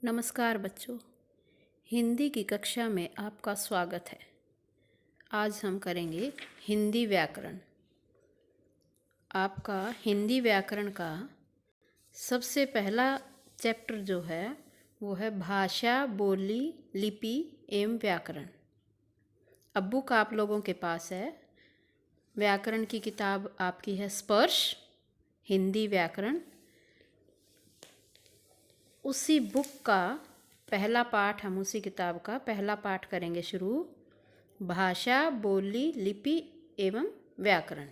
नमस्कार बच्चों, हिंदी की कक्षा में आपका स्वागत है। आज हम करेंगे हिंदी व्याकरण। आपका हिंदी व्याकरण का सबसे पहला चैप्टर जो है वो है भाषा, बोली, लिपि एवं व्याकरण। अब बुक आप लोगों के पास है। व्याकरण की किताब आपकी है स्पर्श हिंदी व्याकरण। उसी बुक का पहला पाठ, हम उसी किताब का पहला पाठ करेंगे शुरू। भाषा, बोली, लिपि एवं व्याकरण।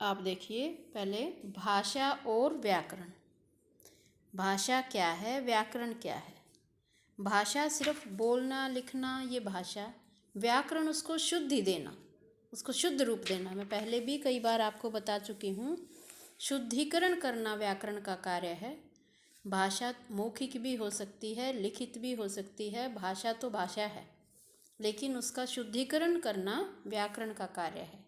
आप देखिए पहले भाषा और व्याकरण। भाषा क्या है, व्याकरण क्या है? भाषा सिर्फ बोलना लिखना ये भाषा। व्याकरण उसको शुद्धि देना, उसको शुद्ध रूप देना। मैं पहले भी कई बार आपको बता चुकी हूँ, शुद्धिकरण करना व्याकरण का कार्य है। भाषा मौखिक भी हो सकती है, लिखित भी हो सकती है। भाषा तो भाषा है, लेकिन उसका शुद्धिकरण करना व्याकरण का कार्य है।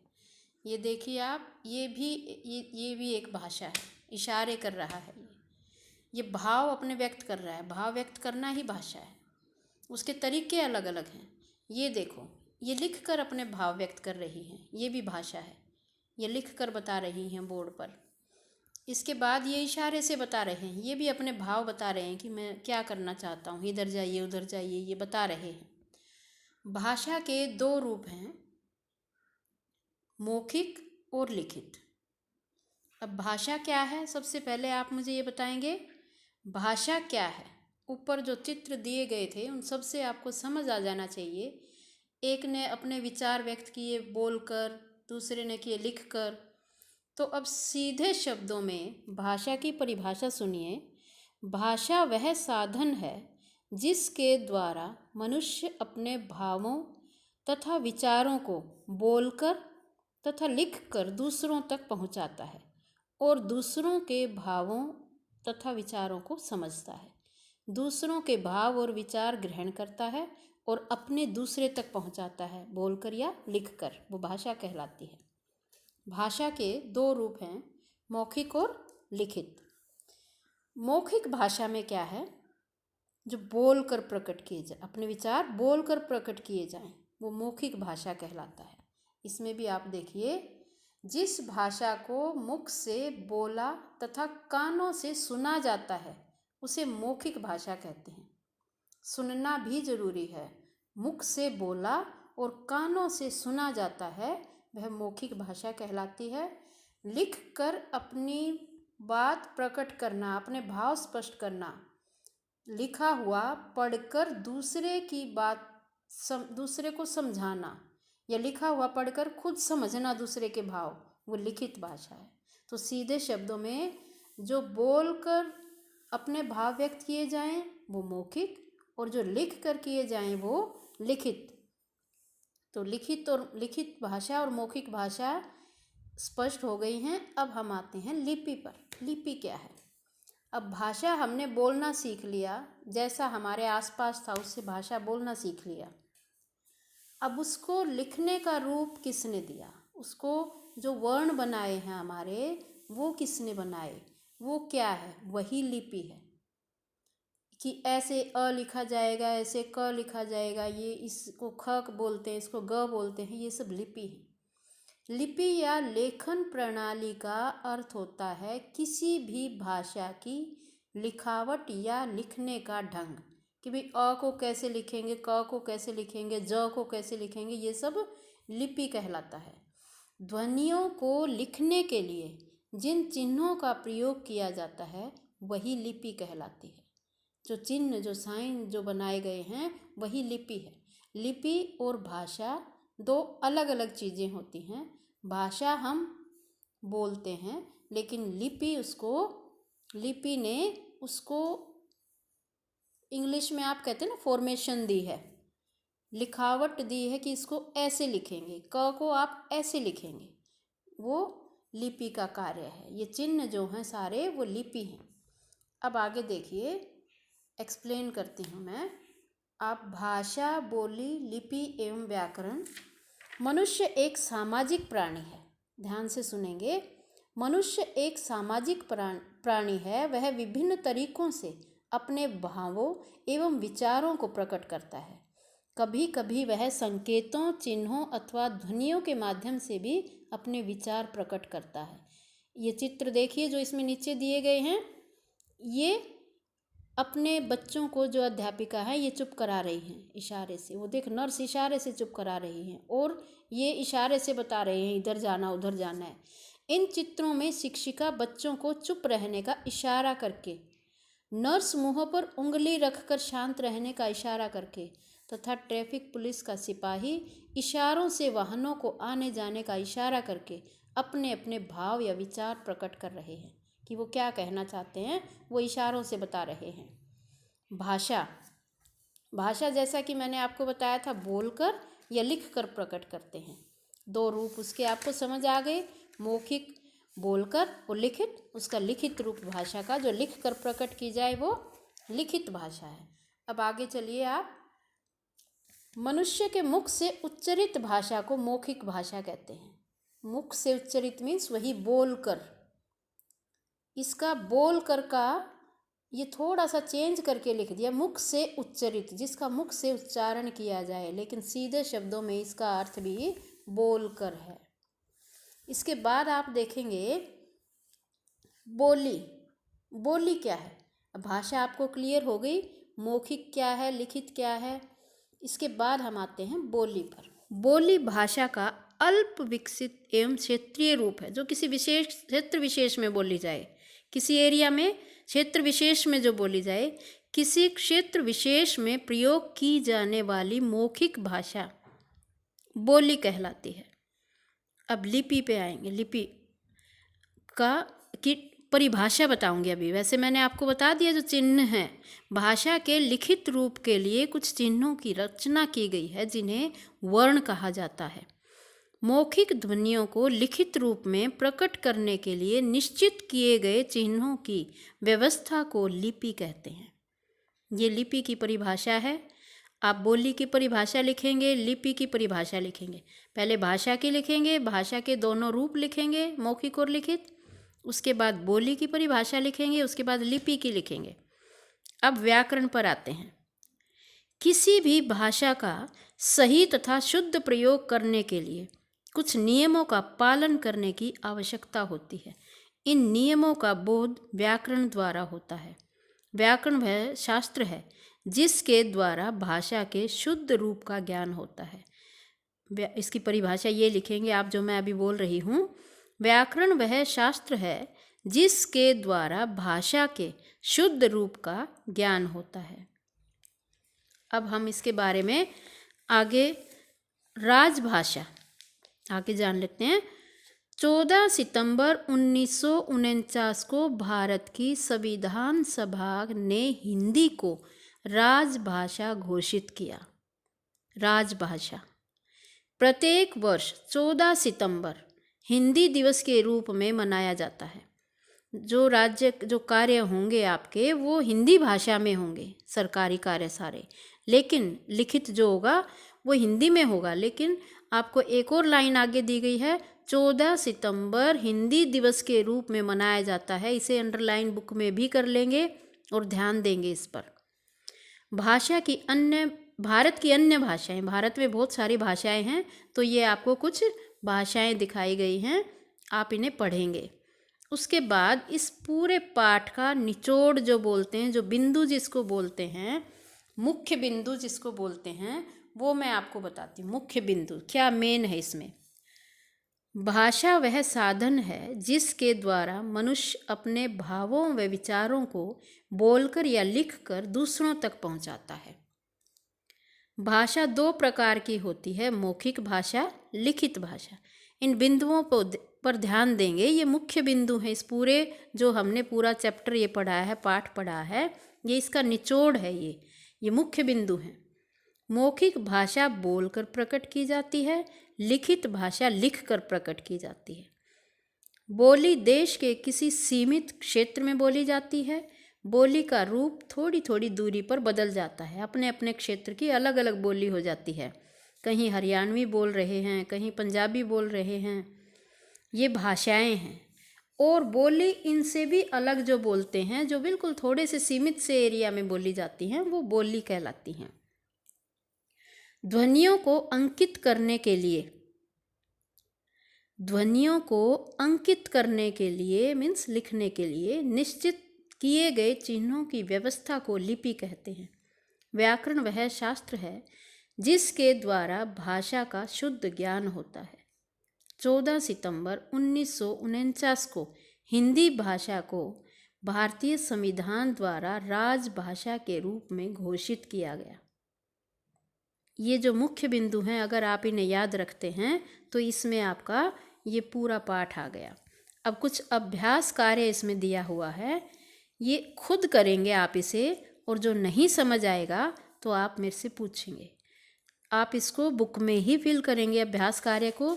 ये देखिए आप, ये भी एक भाषा है, इशारे कर रहा है। ये भाव अपने व्यक्त कर रहा है। भाव व्यक्त करना ही भाषा है। उसके तरीके अलग अलग हैं। ये देखो, ये लिख कर अपने भाव व्यक्त कर रही हैं, ये भी भाषा है। ये लिख कर बता रही हैं बोर्ड पर। इसके बाद ये इशारे से बता रहे हैं, ये भी अपने भाव बता रहे हैं कि मैं क्या करना चाहता हूँ, इधर जाइए उधर जाइए, ये बता रहे हैं। भाषा के दो रूप हैं, मौखिक और लिखित। अब भाषा क्या है, सबसे पहले आप मुझे ये बताएंगे भाषा क्या है। ऊपर जो चित्र दिए गए थे उन सब से आपको समझ आ जाना चाहिए। एक ने अपने विचार व्यक्त किए बोलकर, दूसरे ने किए लिखकर। तो अब सीधे शब्दों में भाषा की परिभाषा सुनिए। भाषा वह साधन है जिसके द्वारा मनुष्य अपने भावों तथा विचारों को बोलकर तथा लिखकर दूसरों तक पहुंचाता है और दूसरों के भावों तथा विचारों को समझता है। दूसरों के भाव और विचार ग्रहण करता है और अपने दूसरे तक पहुंचाता है, बोलकर या लिखकर। वो भाषा कहलाती है। भाषा के दो रूप हैं, मौखिक और लिखित। मौखिक भाषा में क्या है, जो बोलकर प्रकट किए जाए, अपने विचार बोलकर प्रकट किए जाएं, वो मौखिक भाषा कहलाता है। इसमें भी आप देखिए, जिस भाषा को मुख से बोला तथा कानों से सुना जाता है उसे मौखिक भाषा कहते हैं। सुनना भी जरूरी है। मुख से बोला और कानों से सुना जाता है, वह मौखिक भाषा कहलाती है। लिख कर अपनी बात प्रकट करना, अपने भाव स्पष्ट करना, लिखा हुआ पढ़कर दूसरे की बात दूसरे को समझाना, या लिखा हुआ पढ़कर खुद समझना दूसरे के भाव, वो लिखित भाषा है। तो सीधे शब्दों में जो बोलकर अपने भाव व्यक्त किए जाएं वो मौखिक, और जो लिख कर किए जाएं वो लिखित। तो लिखित भाषा और मौखिक भाषा स्पष्ट हो गई हैं। अब हम आते हैं लिपि पर। लिपि क्या है? अब भाषा हमने बोलना सीख लिया, जैसा हमारे आसपास था उससे भाषा बोलना सीख लिया। अब उसको लिखने का रूप किसने दिया? उसको जो वर्ण बनाए हैं हमारे, वो किसने बनाए? वो क्या है? वही लिपि है। कि ऐसे अ लिखा जाएगा, ऐसे क लिखा जाएगा, ये इसको ख बोलते हैं, इसको ग बोलते हैं, ये सब लिपि है। लिपि या लेखन प्रणाली का अर्थ होता है किसी भी भाषा की लिखावट या लिखने का ढंग। कि भाई अ को कैसे लिखेंगे, क को कैसे लिखेंगे, ज को कैसे लिखेंगे, ये सब लिपि कहलाता है। ध्वनियों को लिखने के लिए जिन चिन्हों का प्रयोग किया जाता है वही लिपि कहलाती है। जो चिन्ह, जो साइन जो बनाए गए हैं वही लिपि है। लिपि और भाषा दो अलग अलग चीज़ें होती हैं। भाषा हम बोलते हैं, लेकिन लिपि ने उसको इंग्लिश में आप कहते हैं ना फॉर्मेशन दी है, लिखावट दी है कि इसको ऐसे लिखेंगे, क को आप ऐसे लिखेंगे, वो लिपि का कार्य है। ये चिन्ह जो हैं सारे वो लिपि हैं। अब आगे देखिए, एक्सप्लेन करती हूँ मैं। आप भाषा, बोली, लिपि एवं व्याकरण। मनुष्य एक सामाजिक प्राणी है। ध्यान से सुनेंगे। मनुष्य एक सामाजिक प्राणी है वह विभिन्न तरीकों से अपने भावों एवं विचारों को प्रकट करता है। कभी कभी वह संकेतों, चिन्हों अथवा ध्वनियों के माध्यम से भी अपने विचार प्रकट करता है। ये चित्र देखिए जो इसमें नीचे दिए गए हैं, ये अपने बच्चों को जो अध्यापिका है ये चुप करा रही हैं इशारे से। वो देख, नर्स इशारे से चुप करा रही हैं और ये इशारे से बता रहे हैं इधर जाना उधर जाना है। इन चित्रों में शिक्षिका बच्चों को चुप रहने का इशारा करके, नर्स मुंह पर उंगली रखकर शांत रहने का इशारा करके तथा ट्रैफिक पुलिस का सिपाही इशारों से वाहनों को आने जाने का इशारा करके अपने अपने भाव या विचार प्रकट कर रहे हैं कि वो क्या कहना चाहते हैं, वो इशारों से बता रहे हैं। भाषा, भाषा जैसा कि मैंने आपको बताया था बोलकर या लिखकर प्रकट करते हैं। दो रूप उसके आपको समझ आ गए, मौखिक बोलकर और लिखित। उसका लिखित रूप भाषा का जो लिख कर प्रकट की जाए वो लिखित भाषा है। अब आगे चलिए आप। मनुष्य के मुख से उच्चरित भाषा को मौखिक भाषा कहते हैं। मुख से उच्चरित मीन्स वही बोलकर। इसका बोलकर का ये थोड़ा सा चेंज करके लिख दिया, मुख से उच्चरित, जिसका मुख से उच्चारण किया जाए, लेकिन सीधे शब्दों में इसका अर्थ भी बोलकर है। इसके बाद आप देखेंगे बोली। बोली क्या है? भाषा आपको क्लियर हो गई, मौखिक क्या है, लिखित क्या है। इसके बाद हम आते हैं बोली पर। बोली भाषा का अल्प विकसित एवं क्षेत्रीय रूप है जो किसी विशेष क्षेत्र विशेष में बोली जाए। किसी एरिया में, क्षेत्र विशेष में जो बोली जाए, किसी क्षेत्र विशेष में प्रयोग की जाने वाली मौखिक भाषा बोली कहलाती है। अब लिपि पे आएंगे। लिपि का की परिभाषा बताऊंगी अभी। वैसे मैंने आपको बता दिया जो चिन्ह हैं। भाषा के लिखित रूप के लिए कुछ चिन्हों की रचना की गई है जिन्हें वर्ण कहा जाता है। मौखिक ध्वनियों को लिखित रूप में प्रकट करने के लिए निश्चित किए गए चिन्हों की व्यवस्था को लिपि कहते हैं। ये लिपि की परिभाषा है। आप बोली की परिभाषा लिखेंगे, लिपि की परिभाषा लिखेंगे। पहले भाषा की लिखेंगे, भाषा के दोनों रूप लिखेंगे, मौखिक और लिखित। उसके बाद बोली की परिभाषा लिखेंगे, उसके बाद लिपि की लिखेंगे। अब व्याकरण पर आते हैं। किसी भी भाषा का सही तथा शुद्ध प्रयोग करने के लिए कुछ नियमों का पालन करने की आवश्यकता होती है। इन नियमों का बोध व्याकरण द्वारा होता है। व्याकरण वह शास्त्र है जिसके द्वारा भाषा के शुद्ध रूप का ज्ञान होता है। इसकी परिभाषा ये लिखेंगे आप जो मैं अभी बोल रही हूँ। व्याकरण वह शास्त्र है जिसके द्वारा भाषा के शुद्ध रूप का ज्ञान होता है। अब हम इसके बारे में आगे राजभाषा आगे जान लेते हैं। 14 सितंबर 1949 को भारत की संविधान सभा ने हिंदी को राजभाषा घोषित किया। राजभाषा प्रत्येक वर्ष 14 सितंबर हिंदी दिवस के रूप में मनाया जाता है। जो कार्य होंगे आपके वो हिंदी भाषा में होंगे, सरकारी कार्य सारे, लेकिन लिखित जो होगा वो हिंदी में होगा। लेकिन आपको एक और लाइन आगे दी गई है, 14 सितंबर हिंदी दिवस के रूप में मनाया जाता है। इसे अंडरलाइन बुक में भी कर लेंगे और ध्यान देंगे इस पर। भारत की अन्य भाषाएं, भारत में बहुत सारी भाषाएं हैं, तो ये आपको कुछ भाषाएं दिखाई गई हैं, आप इन्हें पढ़ेंगे। उसके बाद इस पूरे पाठ का निचोड़ जो बोलते हैं, जो बिंदु जिसको बोलते हैं, मुख्य बिंदु जिसको बोलते हैं, वो मैं आपको बताती हूँ। मुख्य बिंदु क्या मेन है इसमें। भाषा वह साधन है जिसके द्वारा मनुष्य अपने भावों व विचारों को बोलकर या लिखकर दूसरों तक पहुँचाता है। भाषा दो प्रकार की होती है, मौखिक भाषा, लिखित भाषा। इन बिंदुओं पर ध्यान देंगे। ये मुख्य बिंदु हैं। इस पूरे जो हमने पूरा चैप्टर ये पढ़ा है, पाठ पढ़ा है, ये इसका निचोड़ है। ये मुख्य बिंदु हैं। मौखिक भाषा बोलकर प्रकट की जाती है, लिखित भाषा लिखकर प्रकट की जाती है। बोली देश के किसी सीमित क्षेत्र में बोली जाती है। बोली का रूप थोड़ी थोड़ी दूरी पर बदल जाता है। अपने अपने क्षेत्र की अलग अलग बोली हो जाती है। कहीं हरियाणवी बोल रहे हैं, कहीं पंजाबी बोल रहे हैं। ये भाषाएं हैं और बोली इनसे भी अलग जो बोलते हैं, जो बिल्कुल थोड़े से सीमित से एरिया में बोली जाती हैं, वो बोली कहलाती हैं। ध्वनियों को अंकित करने के लिए, ध्वनियों को अंकित करने के लिए मीन्स लिखने के लिए निश्चित किए गए चिन्हों की व्यवस्था को लिपि कहते हैं। व्याकरण वह शास्त्र है जिसके द्वारा भाषा का शुद्ध ज्ञान होता है। 14 सितंबर 1949 को हिंदी भाषा को भारतीय संविधान द्वारा राजभाषा के रूप में घोषित किया गया। ये जो मुख्य बिंदु हैं, अगर आप इन्हें याद रखते हैं तो इसमें आपका ये पूरा पाठ आ गया। अब कुछ अभ्यास कार्य इसमें दिया हुआ है, ये खुद करेंगे आप इसे, और जो नहीं समझ आएगा तो आप मेरे से पूछेंगे। आप इसको बुक में ही फिल करेंगे अभ्यास कार्य को,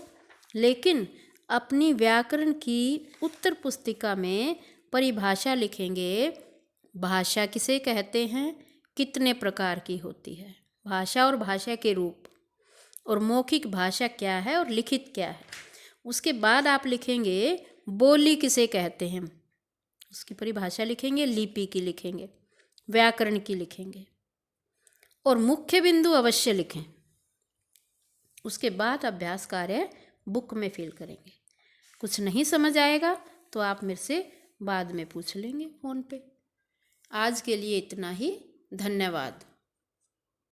लेकिन अपनी व्याकरण की उत्तर पुस्तिका में परिभाषा लिखेंगे। भाषा किसे कहते हैं, कितने प्रकार की होती है, भाषा और भाषा के रूप, और मौखिक भाषा क्या है और लिखित क्या है। उसके बाद आप लिखेंगे बोली किसे कहते हैं, उसकी परिभाषा लिखेंगे, लिपि की लिखेंगे, व्याकरण की लिखेंगे, और मुख्य बिंदु अवश्य लिखें। उसके बाद अभ्यास कार्य बुक में फिल करेंगे। कुछ नहीं समझ आएगा तो आप मेरे से बाद में पूछ लेंगे फ़ोन पे। आज के लिए इतना ही, धन्यवाद।